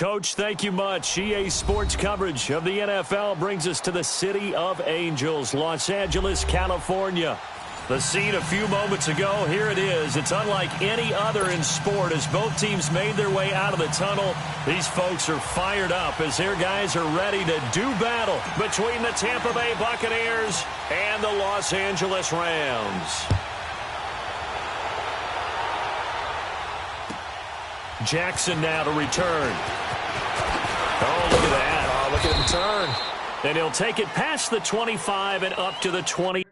Coach, thank you much. EA Sports coverage of the NFL brings us to the City of Angels, Los Angeles, California. The scene a few moments ago, here it is. It's unlike any other in sport as both teams made their way out of the tunnel. These folks are fired up as their guys are ready to do battle between the Tampa Bay Buccaneers and the Los Angeles Rams. Jackson now to return. Oh, look at that. Oh, look at him turn. And he'll take it past the 25 and up to the 20.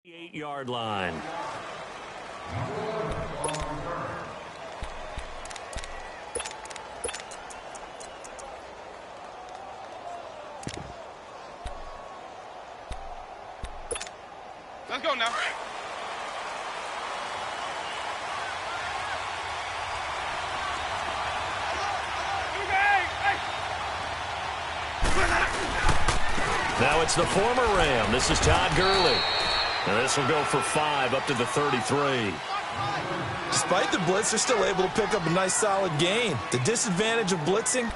The 8-yard line. Let's go now. Now it's the former Ram. This is Todd Gurley. And this will go for 5 up to the 33. Despite the blitz, they're still able to pick up a nice solid gain. The disadvantage of blitzing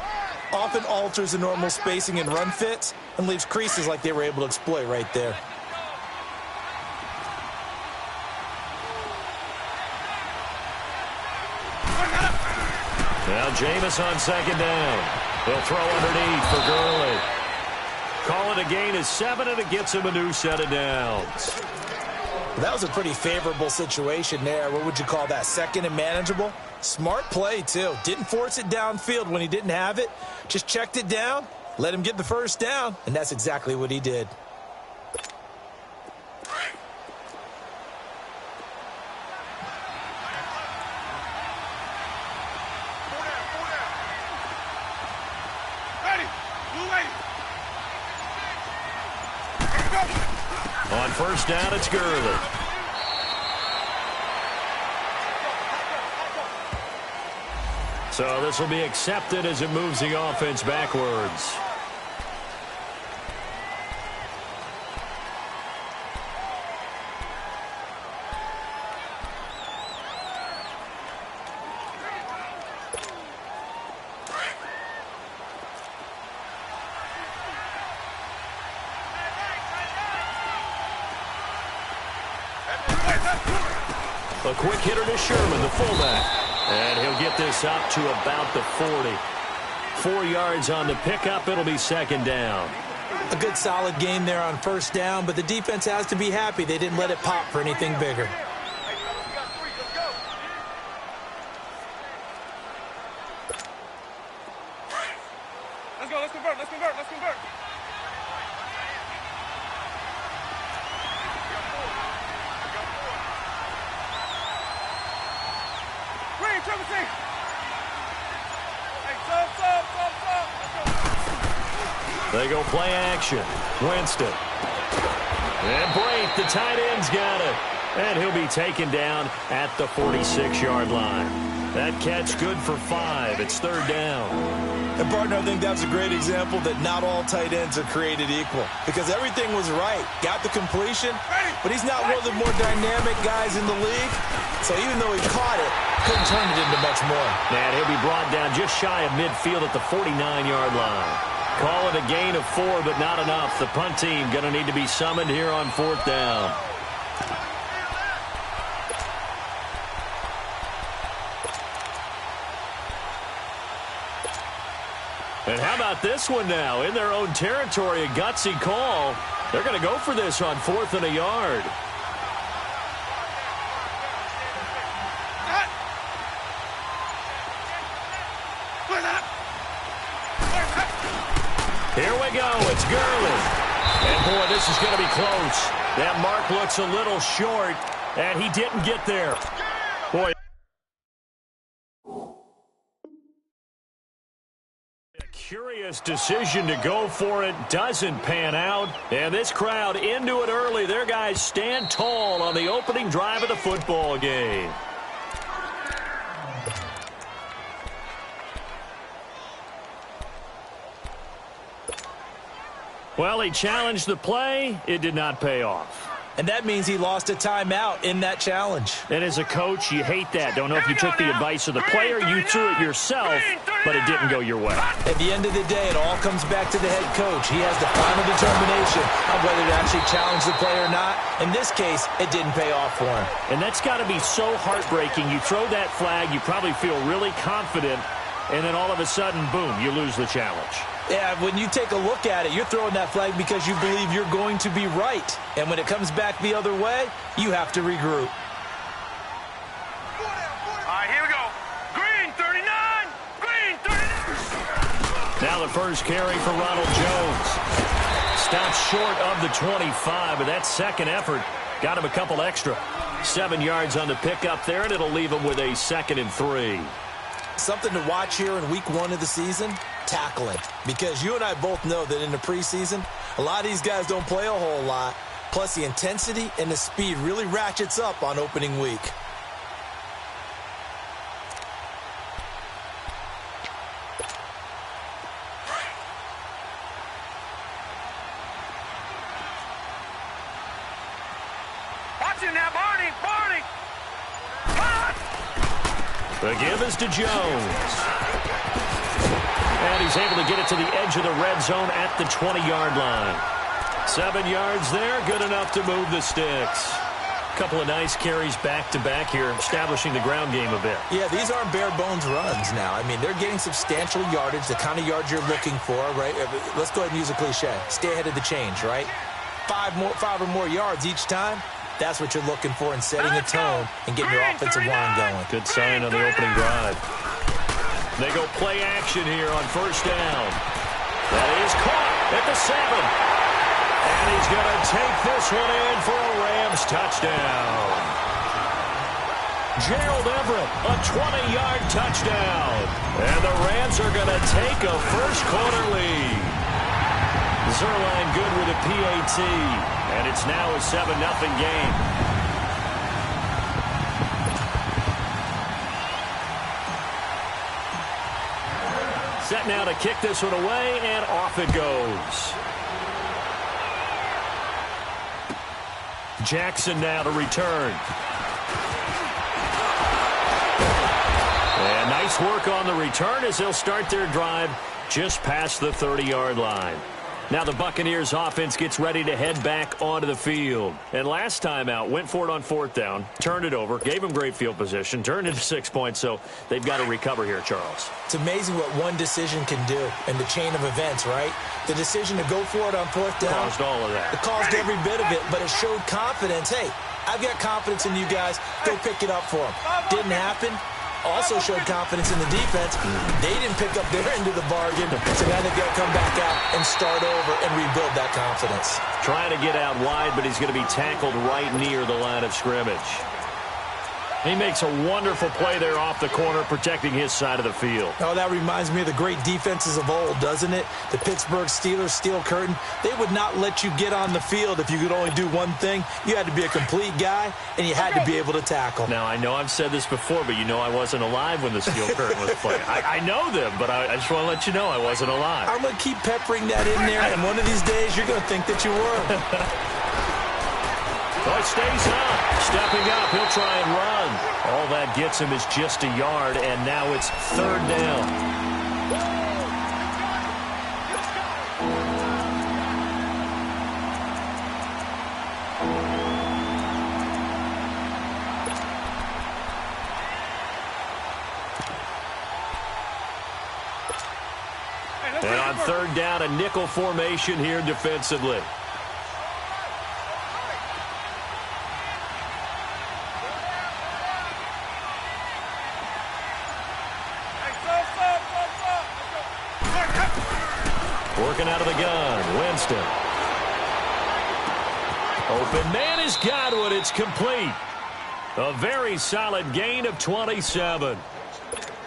often alters the normal spacing and run fits and leaves creases like they were able to exploit right there. Now Jameis on second down. He'll throw underneath for Gurley. Call it a gain of 7, and it gets him a new set of downs. That was a pretty favorable situation there. What would you call that? Second and manageable? Smart play, too. Didn't force it downfield when he didn't have it. Just checked it down, let him get the first down, and that's exactly what he did. On first down, it's Gurley. So this will be accepted as it moves the offense backwards. A quick hitter to Sherman, the fullback. And he'll get this up to about the 40. 4 yards on the pickup. It'll be second down. A good solid gain there on first down, but the defense has to be happy they didn't let it pop for anything bigger. Let's go, let's convert, let's convert, let's convert. They go play action. Winston. And Brate, the tight end's got it. And he'll be taken down at the 46-yard line. That catch good for 5. It's third down. And, partner, I think that's a great example that not all tight ends are created equal. Because everything was right. Got the completion, but he's not one of the more dynamic guys in the league. So even though he caught it, couldn't turn it into much more. And he'll be brought down just shy of midfield at the 49-yard line. Call it a gain of 4, but not enough. The punt team going to need to be summoned here on fourth down. And how about this one now? In their own territory, a gutsy call. They're going to go for this on 4th and a yard. Here we go. It's Gurley. And, boy, this is going to be close. That mark looks a little short, and he didn't get there. Boy. A curious decision to go for it doesn't pan out. And this crowd into it early. Their guys stand tall on the opening drive of the football game. Well, he challenged the play. It did not pay off. And that means he lost a timeout in that challenge. And as a coach, you hate that. Don't know if you took the advice of the player, you threw it yourself, but it didn't go your way. At the end of the day, it all comes back to the head coach. He has the final determination on whether to actually challenge the play or not. In this case, it didn't pay off for him. And that's got to be so heartbreaking. You throw that flag, you probably feel really confident, and then all of a sudden, boom, you lose the challenge. Yeah, when you take a look at it, you're throwing that flag because you believe you're going to be right. And when it comes back the other way, you have to regroup. All right, here we go. Green 39. Green 39. Now the first carry for Ronald Jones. Stops short of the 25, but that second effort got him a couple extra. 7 yards on the pickup there, and it'll leave him with a 2nd and 3. Something to watch here in week 1 of the season, tackling. Because you and I both know that in the preseason, a lot of these guys don't play a whole lot. Plus, the intensity and the speed really ratchets up on opening week. Watch it now, Barney. Barney. The give is to Jones. And he's able to get it to the edge of the red zone at the 20-yard line. 7 yards there, good enough to move the sticks. Couple of nice carries back-to-back here, establishing the ground game a bit. Yeah, these aren't bare-bones runs now. I mean, they're getting substantial yardage, the kind of yards you're looking for, right? Let's go ahead and use a cliche. Stay ahead of the change, right? 5 or more yards each time. That's what you're looking for in setting a tone and getting your offensive line going. Good sign on the opening drive. They go play action here on first down. That is caught at the 7. And he's going to take this one in for a Rams touchdown. Gerald Everett, a 20-yard touchdown. And the Rams are going to take a first-quarter lead. Zerline good with a PAT. And it's now a 7-0 game. Set now to kick this one away, and off it goes. Jackson now to return. And nice work on the return as they'll start their drive just past the 30-yard line. Now the Buccaneers offense gets ready to head back onto the field. And last time out, went for it on 4th down, turned it over, gave them great field position, turned into 6 points, so they've got to recover here, Charles. It's amazing what one decision can do in the chain of events, right? The decision to go for it on 4th down. Caused all of that. It caused every bit of it, but it showed confidence. Hey, I've got confidence in you guys. Go pick it up for them. Didn't happen. Also showed confidence in the defense. They didn't pick up their end of the bargain, so now they've got to come back out and start over and rebuild that confidence. Trying to get out wide, but he's going to be tackled right near the line of scrimmage. He makes a wonderful play there off the corner, protecting his side of the field. Oh, that reminds me of the great defenses of old, doesn't it? The Pittsburgh Steelers, Steel Curtain. They would not let you get on the field if you could only do one thing. You had to be a complete guy, and you had to be able to tackle. Now, I know I've said this before, but you know I wasn't alive when the Steel Curtain was playing. I know them, but I just want to let you know I wasn't alive. I'm going to keep peppering that in there, and one of these days you're going to think that you were. Oh, it stays up. Stepping up, he'll try and run. All that gets him is just a yard, and now it's 3rd down. And on 3rd down, a nickel formation here defensively. Working out of the gun, Winston. Open man is Godwin. It's complete. A very solid gain of 27.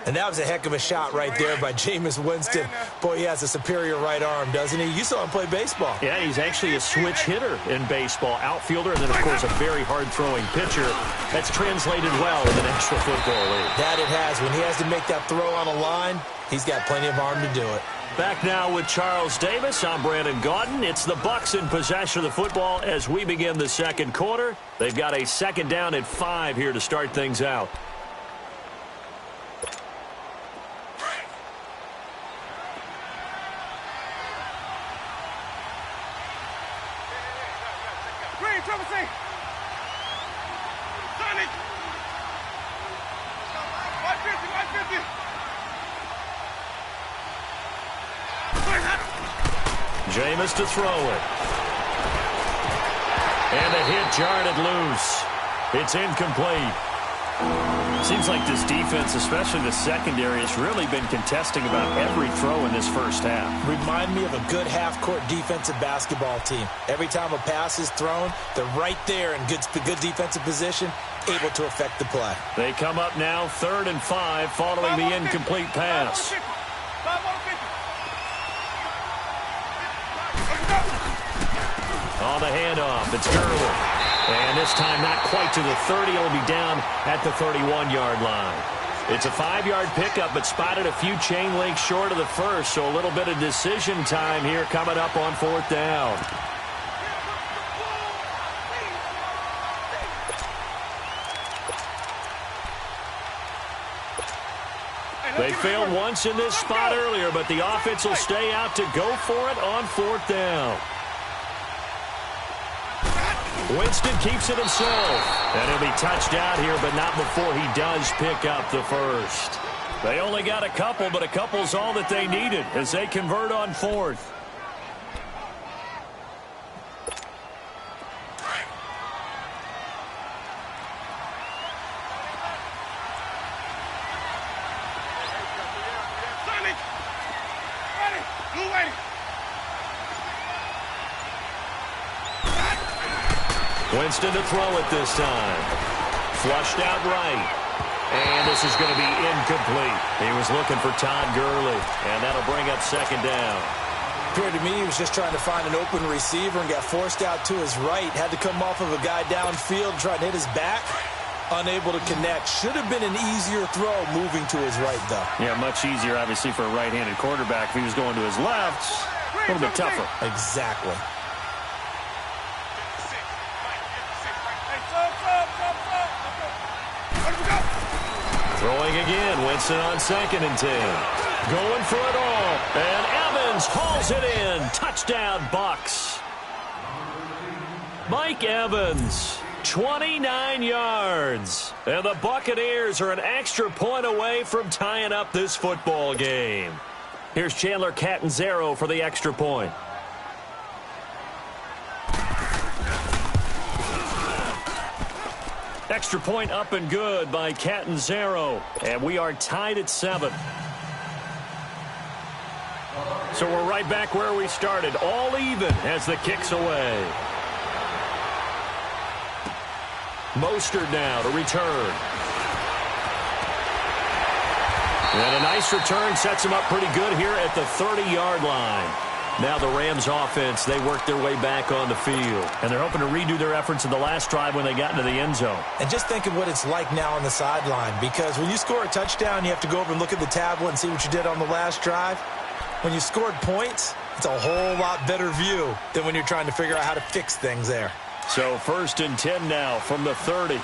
And that was a heck of a shot right there by Jameis Winston. Boy, he has a superior right arm, doesn't he? You saw him play baseball. Yeah, he's actually a switch hitter in baseball. Outfielder, and then, of course, a very hard-throwing pitcher. That's translated well in the National Football League. That it has. When he has to make that throw on a line, he's got plenty of arm to do it. Back now with Charles Davis. I'm Brandon Gaudin. It's the Bucs in possession of the football as we begin the second quarter. They've got a second down at 5 here to start things out. Green, Trevor, see. Sonny. 150, 150. Jameis to throw it. And a hit jarred it loose. It's incomplete. Seems like this defense, especially the secondary, has really been contesting about every throw in this first half. Remind me of a good half-court defensive basketball team. Every time a pass is thrown, they're right there in good defensive position, able to affect the play. They come up now 3rd and 5 following the incomplete pass. On the handoff, it's Gurley. And this time not quite to the 30. It'll be down at the 31-yard line. It's a 5-yard pickup, but spotted a few chain links short of the first, so a little bit of decision time here coming up on 4th down. They failed once in this spot earlier, but the offense will stay out to go for it on 4th down. Winston keeps it himself. And he'll be touched out here, but not before he does pick up the first. They only got a couple, but a couple's all that they needed as they convert on 4th. Winston to throw it this time. Flushed out right. And this is going to be incomplete. He was looking for Todd Gurley, and that'll bring up 2nd down. Appeared to me he was just trying to find an open receiver and got forced out to his right. Had to come off of a guy downfield, trying to hit his back. Unable to connect. Should have been an easier throw moving to his right, though. Yeah, much easier, obviously, for a right-handed quarterback. If he was going to his left, a little bit tougher. Exactly. Throwing again, Winston on 2nd and 10. Going for it all. And Evans hauls it in. Touchdown, Bucs. Mike Evans, 29 yards. And the Buccaneers are an extra point away from tying up this football game. Here's Chandler Catanzaro for the extra point. Extra point up and good by Catanzaro. And we are tied at 7. So we're right back where we started. All even as the kick's away. Mostert now to return. And a nice return sets him up pretty good here at the 30-yard line. Now the Rams offense, they work their way back on the field. And they're hoping to redo their efforts in the last drive when they got into the end zone. And just think of what it's like now on the sideline. Because when you score a touchdown, you have to go over and look at the tablet and see what you did on the last drive. When you scored points, it's a whole lot better view than when you're trying to figure out how to fix things there. So 1st and 10 now from the 30.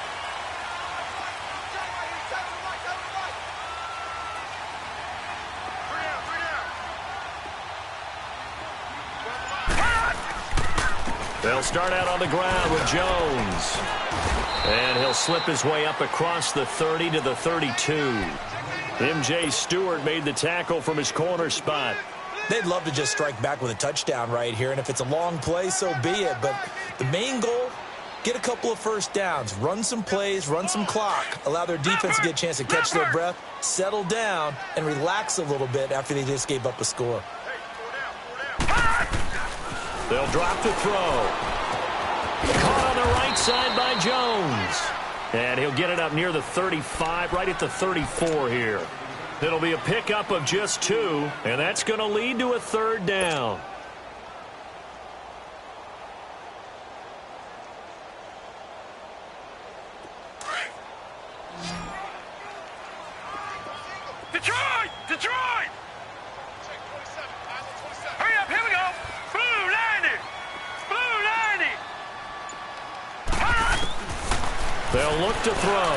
They'll start out on the ground with Jones. And he'll slip his way up across the 30 to the 32. M.J. Stewart made the tackle from his corner spot. They'd love to just strike back with a touchdown right here, and if it's a long play, so be it. But the main goal, get a couple of first downs, run some plays, run some clock, allow their defense to get a chance to catch their breath, settle down, and relax a little bit after they just gave up a score. They'll drop to throw. Caught on the right side by Jones. And he'll get it up near the 35, right at the 34 here. It'll be a pickup of just 2, and that's going to lead to a 3rd down. Detroit! Detroit! Hurry up, here we go! Blue 90! Blue 90! They'll look to throw.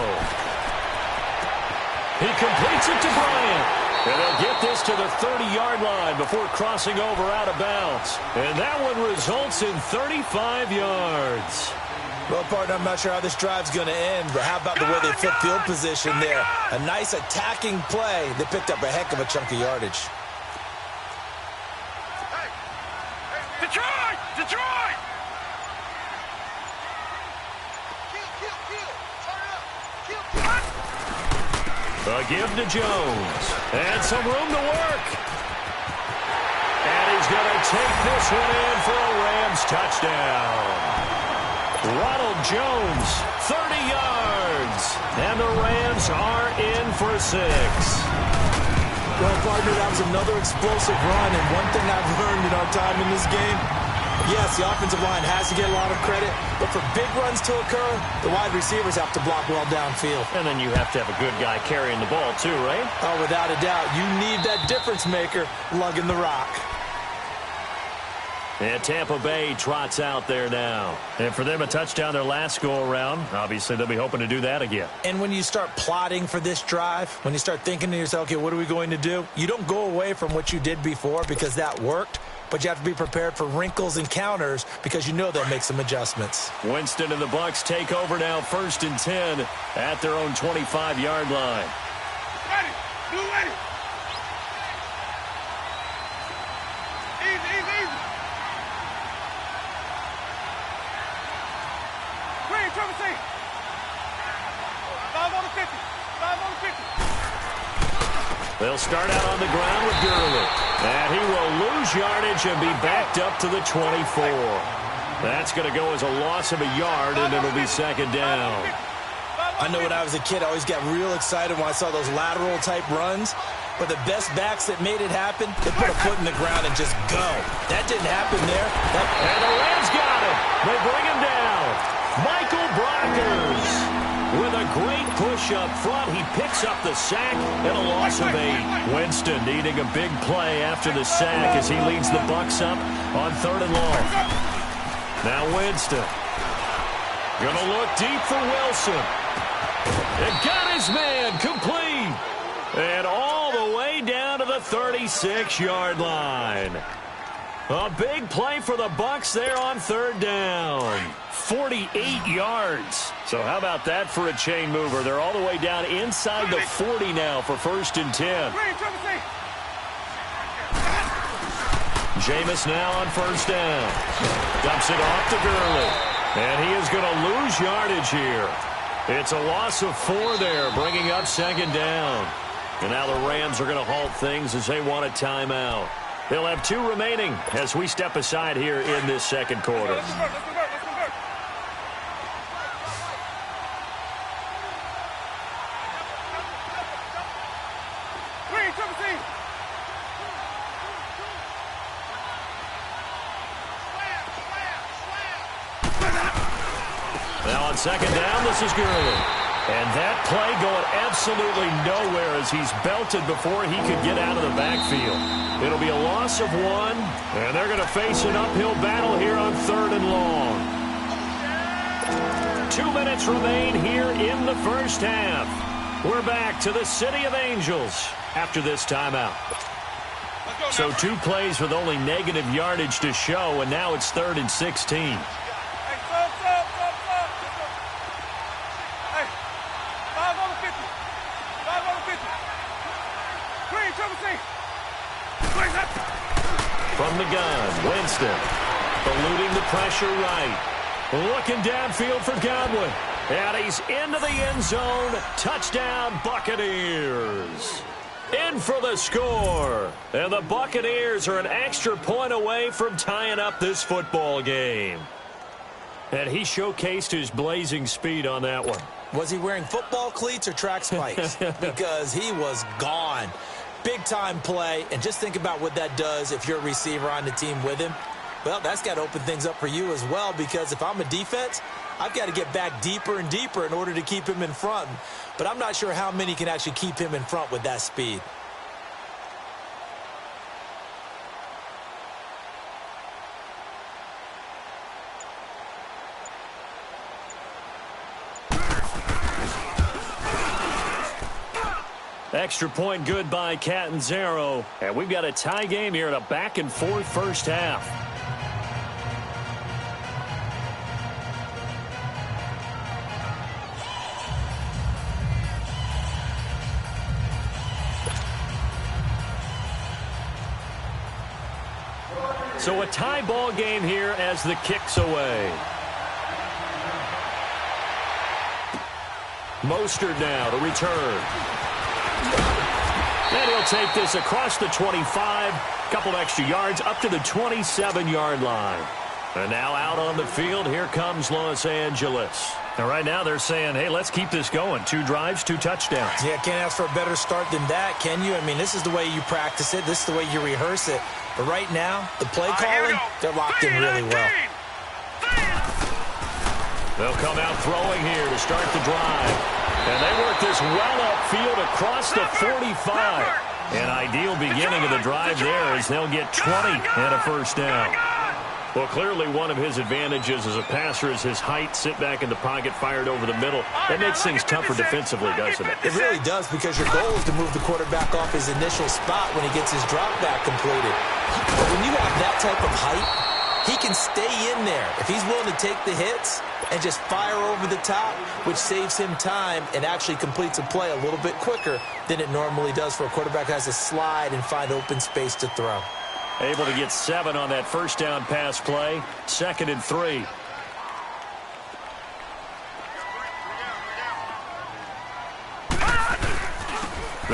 He completes it to Bryant. And they'll get this to the 30-yard line before crossing over out of bounds. And that one results in 35 yards. Well, partner, I'm not sure how this drive's going to end, but how about the way they flipped field position there? A nice attacking play. They picked up a heck of a chunk of yardage. Detroit! Detroit! A give to Jones. And some room to work. And he's going to take this one in for a Rams touchdown. Ronald Jones, 30 yards. And the Rams are in for 6. Well, partner, that was another explosive run. And one thing I've learned in our time in this game, yes, the offensive line has to get a lot of credit, but for big runs to occur, the wide receivers have to block well downfield. And then you have to have a good guy carrying the ball too, right? Oh, without a doubt. You need that difference maker lugging the rock. And Tampa Bay trots out there now. And for them, a touchdown their last go-around. Obviously, they'll be hoping to do that again. And when you start plotting for this drive, when you start thinking to yourself, okay, what are we going to do? You don't go away from what you did before because that worked. But you have to be prepared for wrinkles and counters because you know they'll make some adjustments. Winston and the Bucs take over now, 1st and 10 at their own 25-yard line. Ready! Blue ready! Easy, easy, easy! Green, Trevor C! 5 on the 50! 5 on the 50! They'll start out on the ground with Gurley. And he will lose yardage and be backed up to the 24. That's going to go as a loss of a yard, and it'll be 2nd down. I know when I was a kid, I always got real excited when I saw those lateral-type runs. But the best backs that made it happen, they put a foot in the ground and just go. That didn't happen there. And the Rams got him. They bring him down. Michael Brockers with a great push up front. He picks up the sack and a loss of 8. Winston needing a big play after the sack as he leads the Bucs up on 3rd and long. Now Winston. Gonna look deep for Wilson. And got his man complete. And all the way down to the 36-yard line. A big play for the Bucs there on 3rd down. 48 yards. So how about that for a chain mover? They're all the way down inside the 40 now for 1st and 10. Jameis now on 1st down. Dumps it off to Gurley. And he is going to lose yardage here. It's a loss of 4 there, bringing up 2nd down. And now the Rams are going to halt things as they want a timeout. They'll have 2 remaining as we step aside here in this 2nd quarter. Let's convert, let's convert, let's convert. Green, Trevor C! Now on 2nd down, this is Gurley. And that play going absolutely nowhere as he's belted before he could get out of the backfield. It'll be a loss of 1, and they're going to face an uphill battle here on 3rd and long. 2 minutes remain here in the first half. We're back to the City of Angels after this timeout. So 2 plays with only negative yardage to show, and now it's 3rd and 16. From the gun, Winston eluding the pressure right. Looking downfield for Godwin. And he's into the end zone. Touchdown, Buccaneers. In for the score. And the Buccaneers are an extra point away from tying up this football game. And he showcased his blazing speed on that one. Was he wearing football cleats or track spikes? Because he was gone. Big-time play, and just think about what that does if you're a receiver on the team with him. Well, that's got to open things up for you as well, because if I'm a defense, I've got to get back deeper and deeper in order to keep him in front. But I'm not sure how many can actually keep him in front with that speed. Extra point good by Catanzaro. And we've got a tie game here in a back-and-forth first half. So a tie ball game here as the kick's away. Mostert now to return. And he'll take this across the 25, couple extra yards up to the 27-yard line. And now out on the field, here comes Los Angeles. And right now they're saying, hey, let's keep this going. 2 drives, 2 touchdowns. Yeah, can't ask for a better start than that, can you? I mean, this is the way you practice it. This is the way you rehearse it. But right now, the play calling, they're locked in really well. They'll come out throwing here to start the drive. And they work this well upfield across the 45. An ideal beginning of the drive there as they'll get 20 and a first down. Well, clearly one of his advantages as a passer is his height. Sit back in the pocket, fired over the middle. That makes things tougher defensively, doesn't it? It really does, because your goal is to move the quarterback off his initial spot when he gets his drop back completed. But when you have that type of height, he can stay in there if he's willing to take the hits and just fire over the top, which saves him time and actually completes a play a little bit quicker than it normally does for a quarterback who has to slide and find open space to throw. Able to get 7 on that first down pass play. 2nd and 3.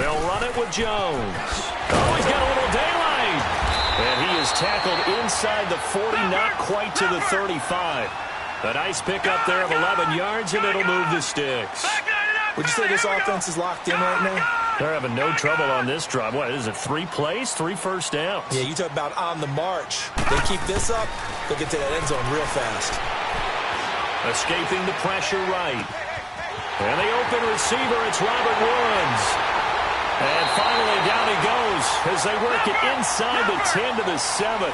They'll run it with Jones. Oh, he's got a little daylight. And he is tackled inside the 40, not quite to the 35. A nice pickup there of 11 yards, and it'll move the sticks. Would you say this offense is locked in right now? They're having no trouble on this drive. What is it, 3 plays, 3 first downs? Yeah, you talk about on the march. They keep this up, they'll get to that end zone real fast. Escaping the pressure right. And the open receiver, it's Robert Woods. And finally down he goes as they work it inside the 10 to the 7.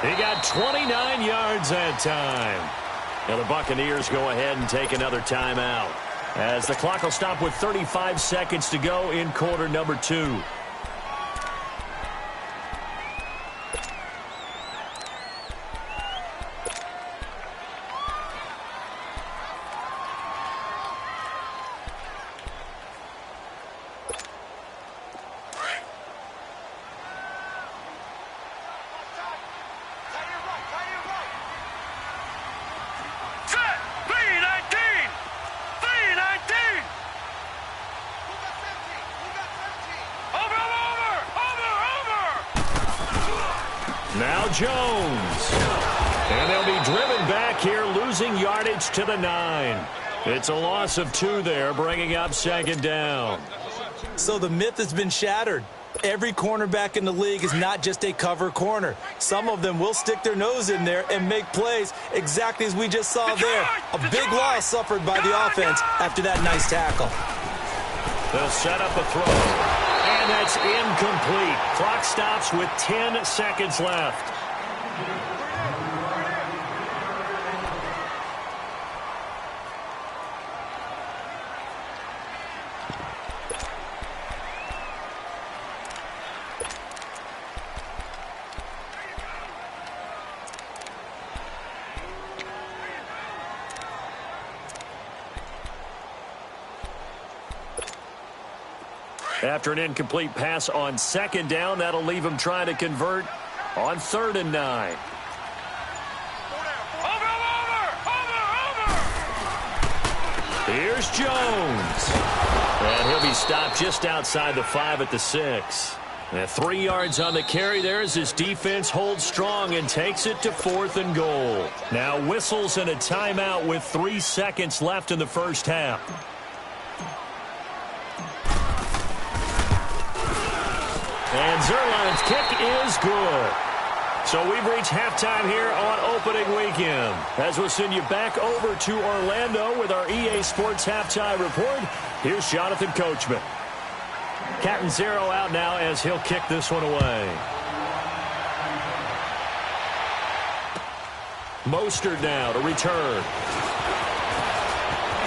He got 29 yards that time. Now the Buccaneers go ahead and take another timeout, as the clock will stop with 35 seconds to go in quarter number 2. Now Jones. And they'll be driven back here, losing yardage to the 9. It's a loss of 2 there, bringing up 2nd down. So the myth has been shattered. Every cornerback in the league is not just a cover corner. Some of them will stick their nose in there and make plays exactly as we just saw there. A big loss suffered by the offense after that nice tackle. They'll set up a throw. And that's incomplete. Clock stops with 10 seconds left. After an incomplete pass on 2nd down, that'll leave him trying to convert on 3rd and 9. Here's Jones. And he'll be stopped just outside the 5 at the 6. And 3 yards on the carry there as his defense holds strong and takes it to 4th and goal. Now whistles and a timeout with 3 seconds left in the first half. And Zerline's kick is good. So we've reached halftime here on opening weekend. As we'll send you back over to Orlando with our EA Sports Halftime Report, here's Jonathan Coachman. Captain Zero out now as he'll kick this one away. Mostert now to return.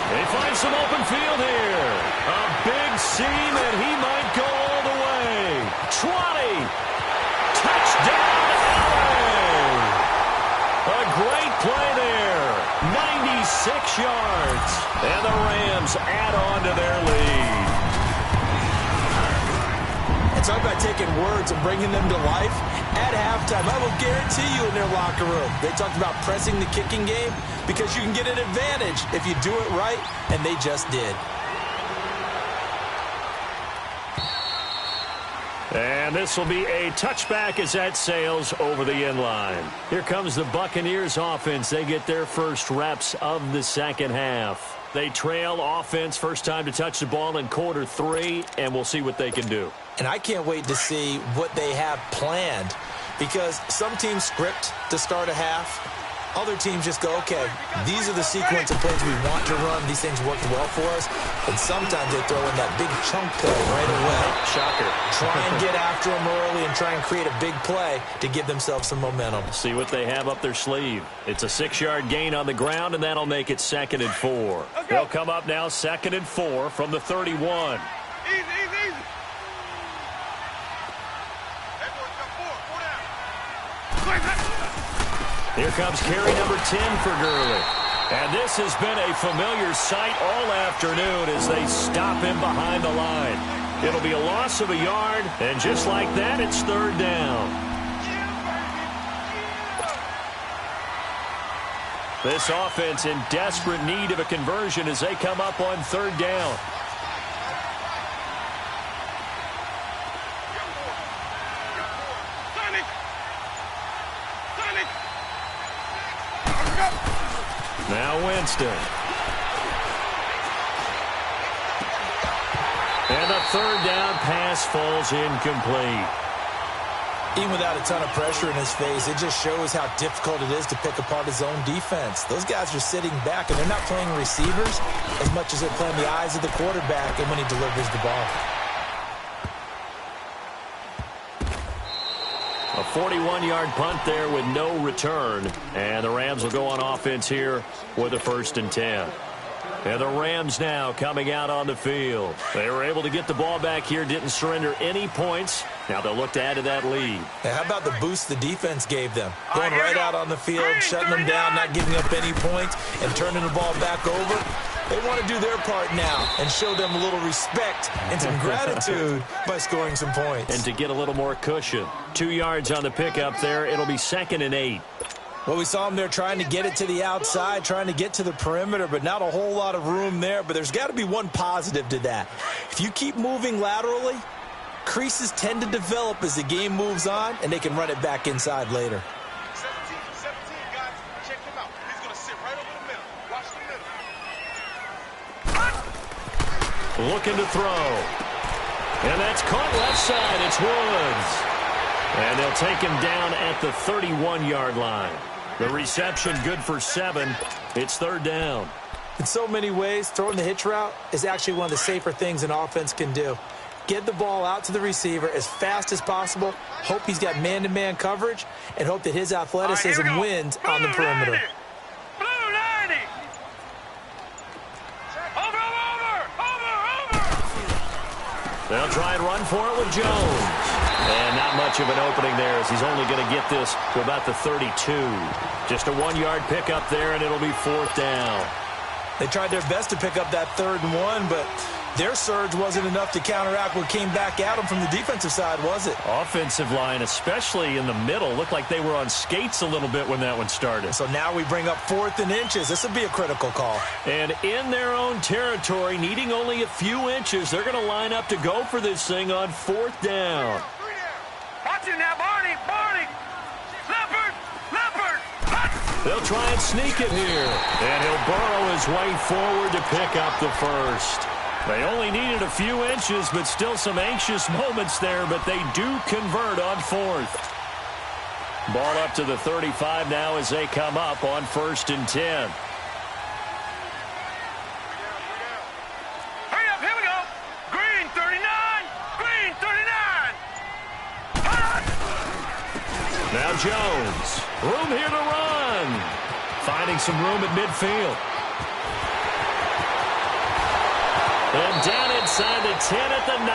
They find some open field here. A big seam, and he might go all the way. 20. Touchdown, LA. A great play there. 96 yards. And the Rams add on to their lead. Talk about taking words and bringing them to life. At halftime, I will guarantee you in their locker room, they talked about pressing the kicking game because you can get an advantage if you do it right, and they just did. And this will be a touchback as that sails over the end line. Here comes the Buccaneers offense. They get their first reps of the second half. They trail offense first time to touch the ball in quarter 3, and we'll see what they can do. And I can't wait to see what they have planned because some teams script to start a half. Other teams just go, okay, these are the sequence of plays we want to run. These things worked well for us. And sometimes they throw in that big chunk play right away. Shocker. Try and get after them early and try and create a big play to give themselves some momentum. See what they have up their sleeve. It's a 6-yard gain on the ground, and that'll make it 2nd and 4. They'll come up now 2nd and 4 from the 31. Easy. Here comes carry number 10 for Gurley. And this has been a familiar sight all afternoon as they stop him behind the line. It'll be a loss of a yard, and just like that, it's 3rd down. This offense in desperate need of a conversion as they come up on 3rd down. Now Winston. And the 3rd down pass falls incomplete. Even without a ton of pressure in his face, it just shows how difficult it is to pick apart his own defense. Those guys are sitting back, and they're not playing receivers as much as they're playing the eyes of the quarterback and when he delivers the ball. A 41-yard punt there with no return. And the Rams will go on offense here with a 1st and 10. And the Rams now coming out on the field. They were able to get the ball back here, didn't surrender any points. Now they'll look to add to that lead. Now, how about the boost the defense gave them? Going right out on the field, shutting them down, not giving up any points, and turning the ball back over. They want to do their part now and show them a little respect and some gratitude by scoring some points. And to get a little more cushion. 2 yards on the pickup there. It'll be 2nd and 8. Well, we saw them there trying to get it to the outside, trying to get to the perimeter, but not a whole lot of room there. But there's got to be one positive to that. If you keep moving laterally, creases tend to develop as the game moves on, and they can run it back inside later. 17, guys. Check him out. He's going to sit right over the middle. Watch the middle. Looking to throw. And that's caught left side. It's Woods. And they'll take him down at the 31-yard line. The reception good for 7. It's 3rd down. In so many ways, throwing the hitch route is actually one of the safer things an offense can do. Get the ball out to the receiver as fast as possible, hope he's got man-to-man coverage, and hope that his athleticism wins on the perimeter. Blue 90. Over. They'll try and run for it with Jones. And not much of an opening there as he's only going to get this to about the 32. Just a 1-yard pickup there, and it'll be 4th down. They tried their best to pick up that 3rd and 1, but Their surge wasn't enough to counteract what came back at them from the defensive side, was it? Offensive line, especially in the middle, looked like they were on skates a little bit when that one started. So now we bring up 4th and inches. This would be a critical call. And in their own territory, needing only a few inches, they're going to line up to go for this thing on 4th down. Watch it now, Barney! Barney! Leopard! They'll try and sneak it here. And he'll burrow his way forward to pick up the first. They only needed a few inches, but still some anxious moments there, but they do convert on 4th. Ball up to the 35 now as they come up on 1st and 10. Hurry up, here we go! Green 39! Green 39! Now Jones. Room here to run. Finding some room at midfield. And down inside the 10 at the 9.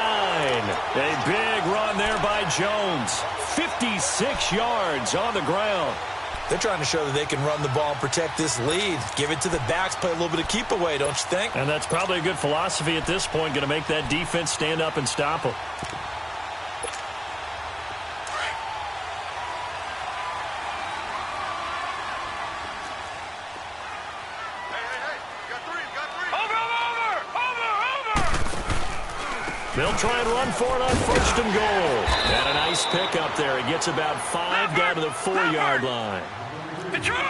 A big run there by Jones. 56 yards on the ground. They're trying to show that they can run the ball and protect this lead. Give it to the backs, play a little bit of keep away, don't you think? And that's probably a good philosophy at this point. Going to make that defense stand up and stop them. They'll try and run for it on 1st and goal. And a nice pickup there. He gets about 5 down to the 4-yard line.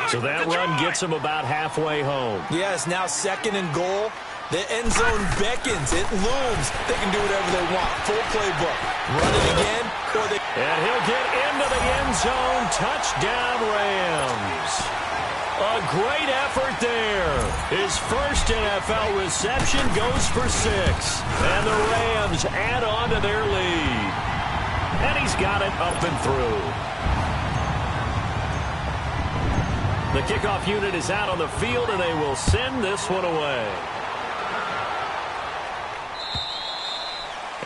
So that run gets him about halfway home. Yes, now 2nd and goal. The end zone beckons. It looms. They can do whatever they want. Full playbook. Run it again. And he'll get into the end zone. Touchdown, Rams. A great effort there. His first NFL reception goes for 6. And the Rams add on to their lead. And he's got it up and through. The kickoff unit is out on the field, and they will send this one away.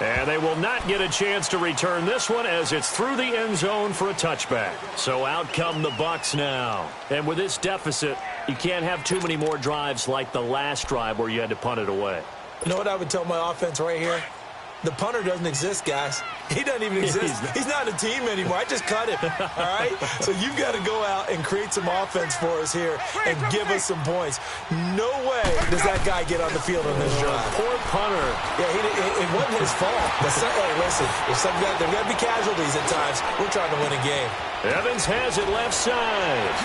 And they will not get a chance to return this one as it's through the end zone for a touchback. So out come the Bucs now. And with this deficit, you can't have too many more drives like the last drive where you had to punt it away. You know what I would tell my offense right here? The punter doesn't exist, guys. He doesn't even exist. He's not a team anymore. I just cut him, all right? So you've got to go out and create some offense for us here and give us some points. No way does that guy get on the field on this drive. Poor punter. Yeah, it wasn't his fault. Hey, listen, there got to be casualties at times. We're trying to win a game. Evans has it left side.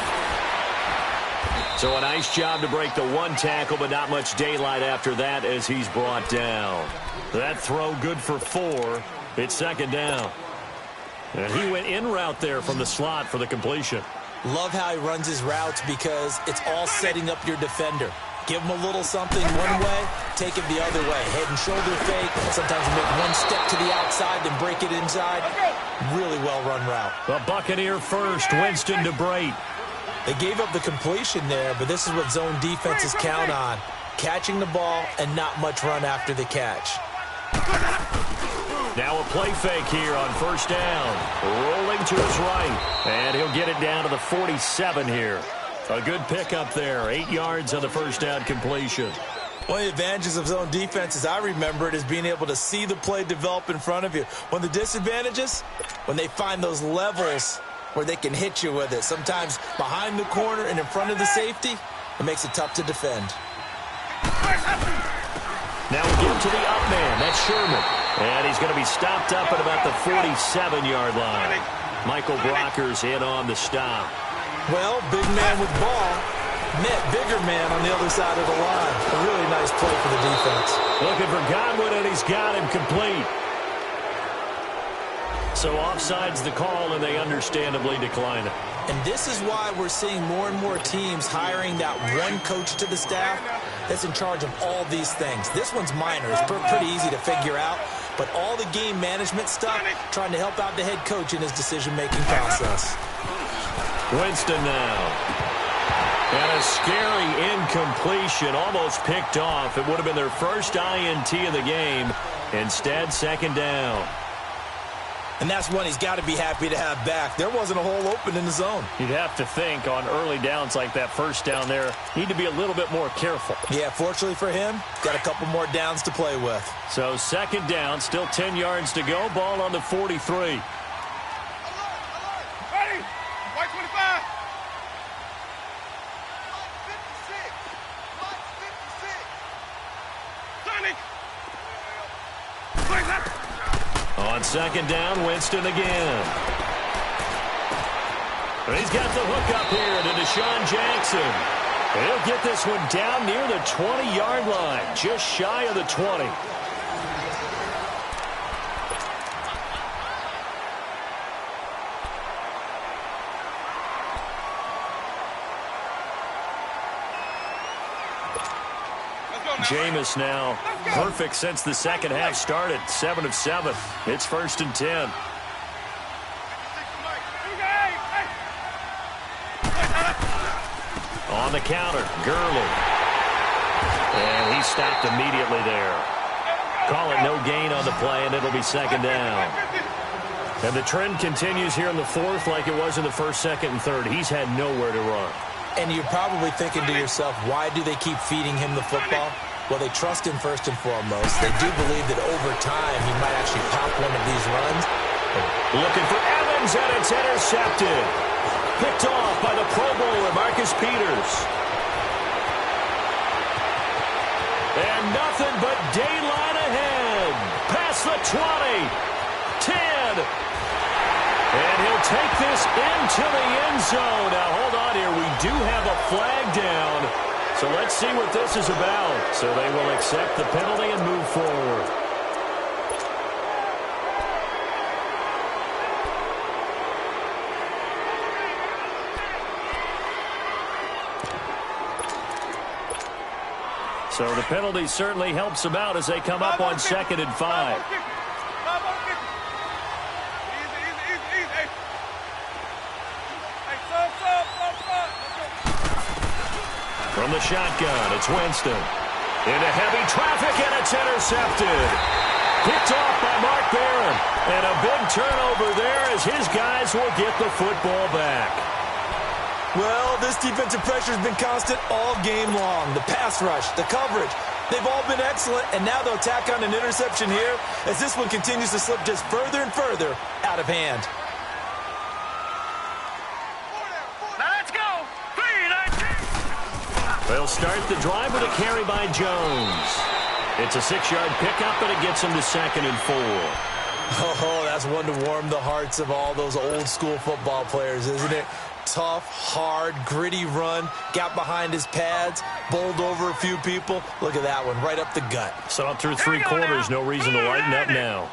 So a nice job to break the 1 tackle, but not much daylight after that as he's brought down. That throw good for 4. It's 2nd down. And he went in route there from the slot for the completion. Love how he runs his routes because it's all setting up your defender. Give him a little something one way, take it the other way. Head and shoulder fake. Sometimes you make one step to the outside, then break it inside. Really well-run route. The Buccaneer first, Winston to Brate. They gave up the completion there, but this is what zone defenses count on. Catching the ball and not much run after the catch. Now a play fake here on 1st down. Rolling to his right. And he'll get it down to the 47 here. A good pickup there. 8 yards on the 1st down completion. One of the advantages of zone defense, as I remember it, is being able to see the play develop in front of you. One of the disadvantages, when they find those levels where they can hit you with it. Sometimes behind the corner and in front of the safety, it makes it tough to defend. Now we'll give to the up man. That's Sherman. And he's going to be stopped up at about the 47-yard line. Michael Brocker's in on the stop. Well, big man with ball met bigger man on the other side of the line. A really nice play for the defense. Looking for Godwin, and he's got him complete. So offside's the call, and they understandably decline it. And this is why we're seeing more and more teams hiring that one coach to the staff that's in charge of all these things. This one's minor. It's pretty easy to figure out. But all the game management stuff, trying to help out the head coach in his decision-making process. Winston now. And a scary incompletion, almost picked off. It would have been their first INT of the game. Instead, 2nd down. And that's one he's got to be happy to have back. There wasn't a hole open in the zone. You'd have to think on early downs like that first down there, need to be a little bit more careful. Yeah, fortunately for him, got a couple more downs to play with. So second down, still 10 yards to go. Ball on the 43. Ready? White 25. Sonic. On second down, Winston again. And he's got the hook up here to Deshaun Jackson. He'll get this one down near the 20-yard line, just shy of the 20. Jameis now perfect since the second half started. 7 of 7. It's 1st and 10. On the counter, Gurley. And he stopped immediately there. Call it no gain on the play, and it'll be second down. And the trend continues here in the fourth like it was in the first, second, and third. He's had nowhere to run. And you're probably thinking to yourself, why do they keep feeding him the football? Well, they trust him first and foremost. They do believe that over time he might actually pop one of these runs. Looking for Evans, and it's intercepted. Picked off by the Pro Bowler, Marcus Peters. And nothing but daylight ahead. Past the 20. 10. And he'll take this into the end zone. Now, hold on here. We do have a flag down. So let's see what this is about. So they will accept the penalty and move forward. So the penalty certainly helps them out as they come up on 2nd and 5. From the shotgun, it's Winston. Into heavy traffic, and it's intercepted. Picked off by Mark Barron. And a big turnover there as his guys will get the football back. Well, this defensive pressure has been constant all game long. The pass rush, the coverage, they've all been excellent, and now they'll tack on an interception here as this one continues to slip just further and further out of hand. They'll start the drive with a carry by Jones. It's a 6-yard pickup, and it gets him to 2nd and 4. Oh, that's one to warm the hearts of all those old-school football players, isn't it? Tough, hard, gritty run, got behind his pads, bowled over a few people. Look at that one, right up the gut. So up through 3 quarters, no reason to lighten up now.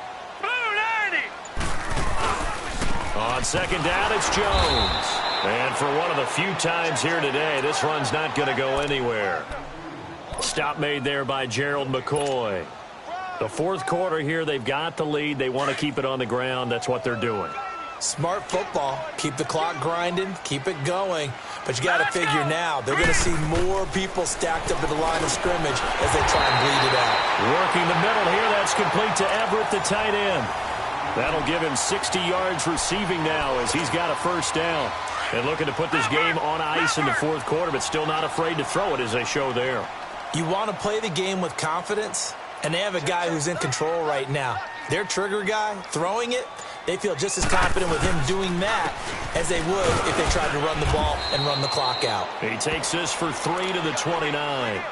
On second down, it's Jones. And for one of the few times here today, this run's not going to go anywhere. Stop made there by Gerald McCoy. The fourth quarter here, they've got the lead. They want to keep it on the ground. That's what they're doing. Smart football. Keep the clock grinding. Keep it going. But you got to figure now, they're going to see more people stacked up at the line of scrimmage as they try and bleed it out. Working the middle here. That's complete to Everett, the tight end. That'll give him 60 yards receiving now as he's got a first down. And looking to put this game on ice in the fourth quarter, but still not afraid to throw it as they show there. You want to play the game with confidence, and they have a guy who's in control right now. Their trigger guy, throwing it, they feel just as confident with him doing that as they would if they tried to run the ball and run the clock out. He takes this for 3 to the 29.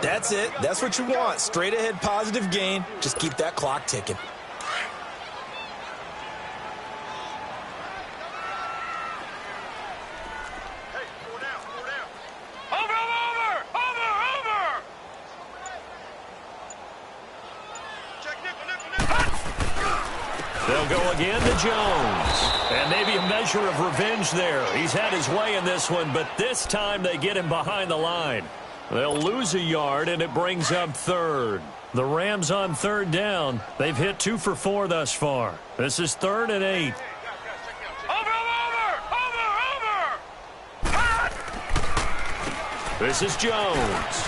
That's it. That's what you want. Straight ahead positive gain. Just keep that clock ticking. They'll go again to Jones. And maybe a measure of revenge there. He's had his way in this one, but this time they get him behind the line. They'll lose a yard, and it brings up 3rd. The Rams on 3rd down. They've hit 2 for 4 thus far. This is 3rd and 8. This is Jones.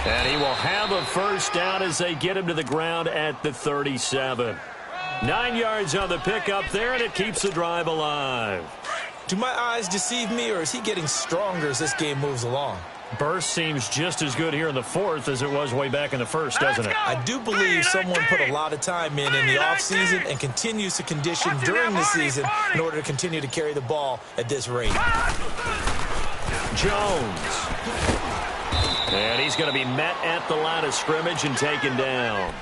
And he will have a first down as they get him to the ground at the 37. 9 yards on the pickup there, and it keeps the drive alive. Do my eyes deceive me, or is he getting stronger as this game moves along? Burst seems just as good here in the fourth as it was way back in the first, doesn't it? I do believe someone put a lot of time in the offseason and continues to condition during the season in order to continue to carry the ball at this rate. Jones. And he's going to be met at the line of scrimmage and taken down.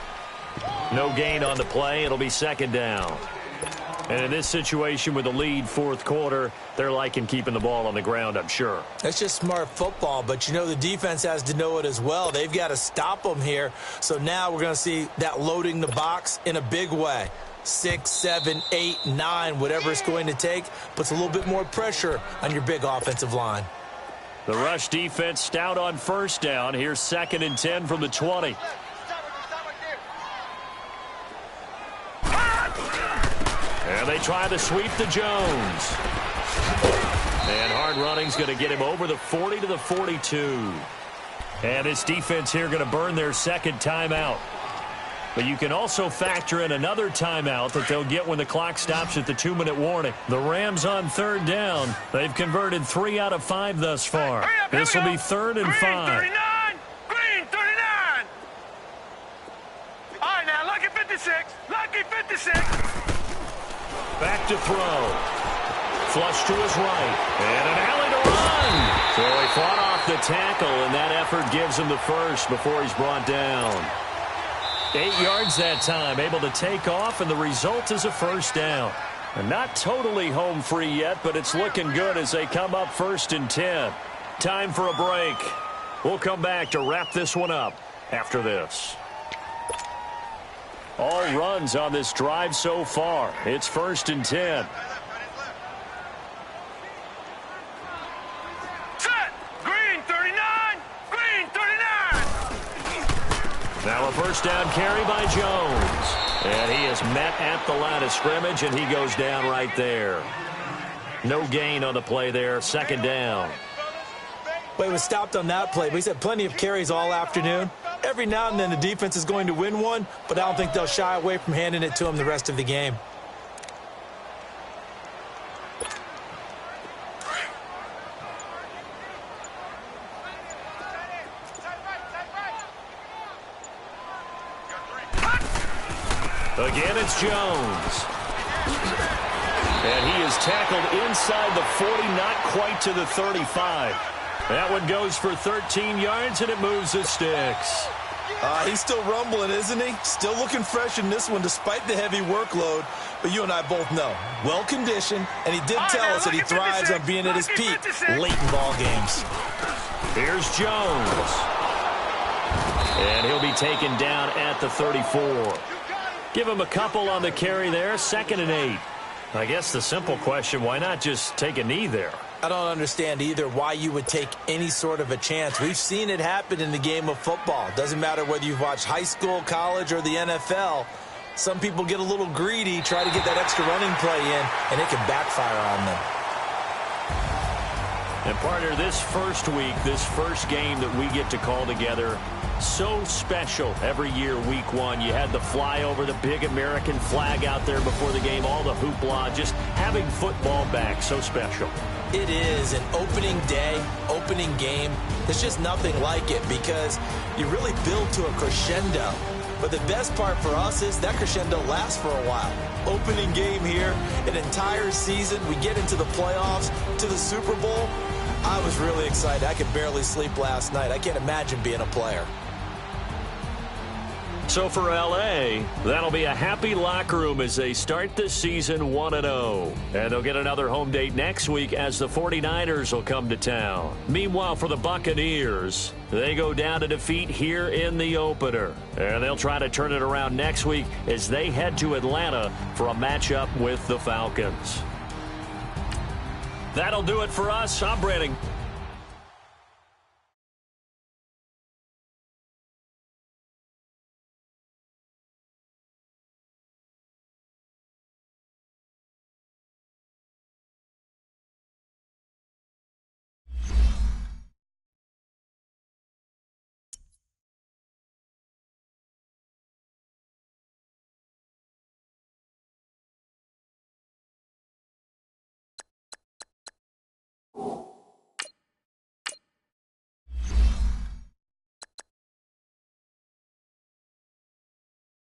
No gain on the play. It'll be second down. And in this situation with the lead fourth quarter, they're liking keeping the ball on the ground, I'm sure. That's just smart football, but you know the defense has to know it as well. They've got to stop them here. So now we're going to see that loading the box in a big way. 6, 7, 8, 9, whatever it's going to take, puts a little bit more pressure on your big offensive line. The rush defense stout on first down. Here's 2nd and 10 from the 20. And they try to sweep to Jones. And hard running's going to get him over the 40 to the 42. And this defense here going to burn their second timeout. But you can also factor in another timeout that they'll get when the clock stops at the 2-minute warning. The Rams on third down. They've converted 3 out of 5 thus far. This will be 3rd and 5. Green 39. All right, now, lucky 56. Lucky 56. Back to throw. Flush to his right. And an alley to run. So he fought off the tackle, and that effort gives him the first before he's brought down. 8 yards that time, able to take off, and the result is a first down. And not totally home free yet, but it's looking good as they come up 1st and 10. Time for a break. We'll come back to wrap this one up after this. All runs on this drive so far. It's 1st and 10. Now a first down carry by Jones. And he is met at the line of scrimmage, and he goes down right there. No gain on the play there. 2nd down. Well, he was stopped on that play, but he's had plenty of carries all afternoon. Every now and then the defense is going to win one, but I don't think they'll shy away from handing it to him the rest of the game. Again, it's Jones. And he is tackled inside the 40, not quite to the 35. That one goes for 13 yards, and it moves the sticks. He's still rumbling, isn't he? Still looking fresh in this one despite the heavy workload. But you and I both know, well-conditioned, and he did tell us that he thrives on being at his peak late in ball games. Here's Jones. And he'll be taken down at the 34. Give him a couple on the carry there. 2nd and 8. I guess the simple question, why not just take a knee there? I don't understand either why you would take any sort of a chance. We've seen it happen in the game of football. Doesn't matter whether you've watched high school, college, or the NFL. Some people get a little greedy, try to get that extra running play in, and it can backfire on them. And partner, this first week, this first game that we get to call together, so special every year, week 1. You had the flyover, the big American flag out there before the game, all the hoopla, just having football back, so special. It is an opening day, opening game. There's just nothing like it because you really build to a crescendo. But the best part for us is that crescendo lasts for a while. Opening game here, an entire season. We get into the playoffs, to the Super Bowl. I was really excited. I could barely sleep last night. I can't imagine being a player. So for L.A., that'll be a happy locker room as they start the season 1-0. And they'll get another home date next week as the 49ers will come to town. Meanwhile, for the Buccaneers, they go down to defeat here in the opener. And they'll try to turn it around next week as they head to Atlanta for a matchup with the Falcons. That'll do it for us. I'm Brandon.